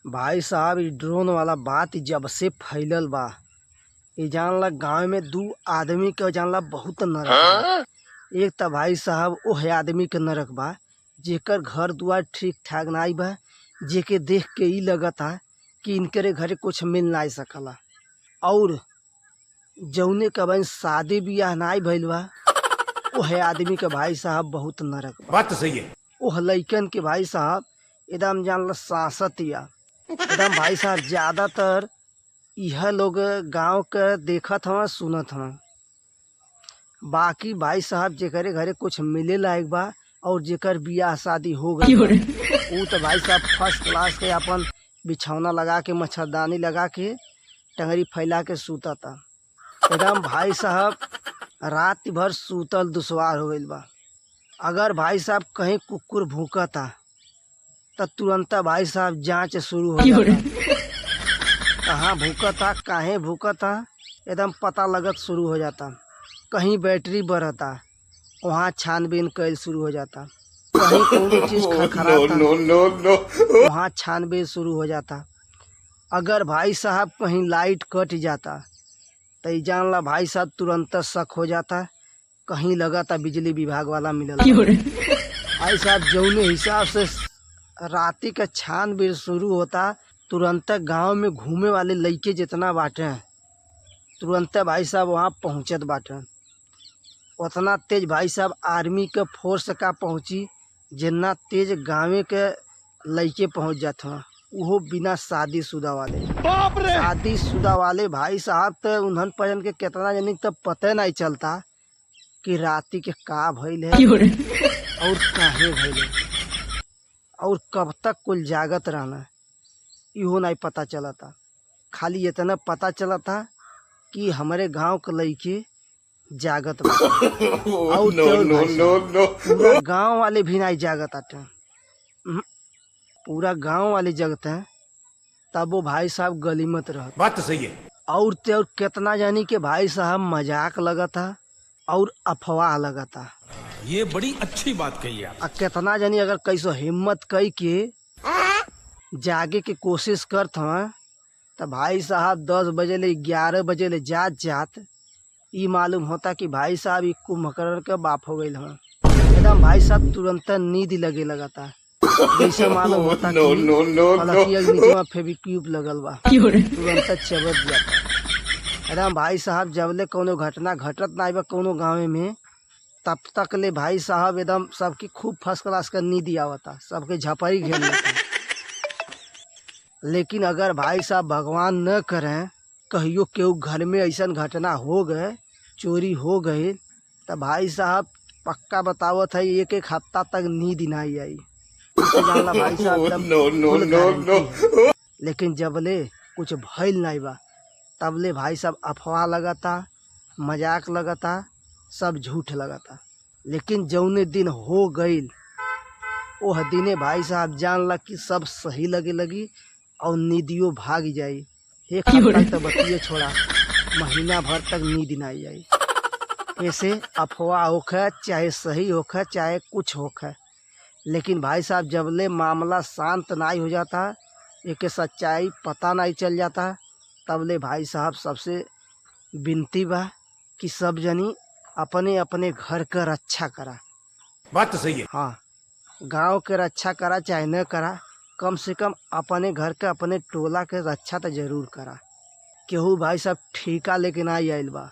भाई साहब इ ड्रोन वाला बात जब से फैलल बा ये जानला गांव में दू आदमी के जानला बहुत नरक बा। एक त भाई साहब ओह आदमी के नरक बा जेकर घर दुआर ठीक ठाक नाई बा, जेके देख के ई लगता कि इनकरे घरे कुछ मिल नाई सकला। और जौने के बहन शादी बियाह नाई भइल बा ओह आदमी के भाई साहब बहुत नरक बा। बात तो सही है। ओह लइकन के भाई साहब एकदम जानला सासतिया एकदम भाई साहब ज्यादातर यह लोग गांव के देखत हवन सुनत हवन। बाकी भाई साहब जेकरे घरे कुछ मिले लायक बा और जेकर बियाह शादी हो गई ऊ तो भाई साहब फर्स्ट क्लास के अपन बिछौना लगा के मच्छरदानी लगा के टंगरी फैला के सूतता। एकदम भाई साहब रात भर सूतल दुश्वार हो गइल बा। अगर भाई साहब कहीं कुकुर भूकता तब तुरंत भाई साहब जांच शुरू हो जाता। कहाँ भूकता काहे भूकता एकदम पता लगत शुरू हो जाता। कहीं बैटरी बढ़ता वहाँ छानबीन कैल शुरू हो जाता। कहीं कोई चीज खराब वहाँ छानबीन शुरू हो जाता। अगर भाई साहब कहीं लाइट कट जाता तो जानला भाई साहब तुरंत शक हो जाता कहीं लगाता बिजली विभाग वाला मिलल। भाई साहब जौने हिसाब से राती का छानबीन शुरू होता तुरंत गांव में घूमे वाले लइके जितना बाटे तुरंत भाई साहब वहाँ पहुँचत बाटे। उतना तेज भाई साहब आर्मी के फोर्स का पहुँची जितना तेज गाँव के लइके पहुँच जात हन वो बिना शादीशुदा वाले। शादीशुदा वाले भाई साहब तो उन्हन पर्यन के कितना जनी तब पता नहीं चलता कि राती के का भइल है और काहे भइल है और कब तक कुल जागत रहना इहो नहीं पता चलता। खाली इतना पता चलता कि हमारे गांव के लइके जागत बा। और पूरा गांव वाले भी नहीं जागत आते, पूरा गांव वाले जगते हैं तब वो भाई साहब गली मत रह। बात तो सही है। और ते और कितना जानी के भाई साहब मजाक लगता और अफवाह लगता। ये बड़ी अच्छी बात कही आप। आ कितना जानी अगर कैसो हिम्मत कई के जागे के कोशिश करत हन तो भाई साहब 10 बजे ले 11 बजे ले जात ई मालूम होता कि भाई साहब एक कुंभकर्ण के बाप हो गइल हन। एकदम भाई साहब तुरंत नींद लगे लगता जैसे मालूम होता कि फलकिया के नीचे में फेविक्विक लगल बा तुरंत चबक जाता। एकदम भाई साहब जबले कोनो घटना घटत नहीं बा कोनो गाँव में तब तक ले भाई साहब एकदम सबकी खूब फर्स्ट क्लास का नींद आवता, सबके झपड़ी घेर लेता। लेकिन अगर भाई साहब भगवान न करें कहियो केहू घर में ऐसा घटना हो गए चोरी हो गई तो भाई साहब पक्का बतावत है एक हफ्ता तक नींद नहीं आई। भाई साहब लेकिन जबले कुछ भइल नहीं बा तबले भाई साहब अफवाह लगता मजाक लगता सब झूठ लगता। लेकिन जौने दिन हो गईल ओह दिने भाई साहब जान लग कि सब सही लगी और नींदियो भाग जाई। एक हफ्ता तो बतिये छोड़ा महीना भर तक नींद नहीं आई। ऐसे अफवाह होखे चाहे सही होखे चाहे कुछ होखे लेकिन भाई साहब जबले मामला शांत नहीं हो जाता एक सच्चाई पता नहीं चल जाता तबले भाई साहब सबसे विनती बा कि सब जनी अपने अपने घर का रक्षा करा। बात तो सही है। हाँ गांव के रक्षा करा चाहे न करा कम से कम अपने घर के अपने टोला के रक्षा तो जरूर करा। केहू भाई साहब ठीका लेके ना आइल बा।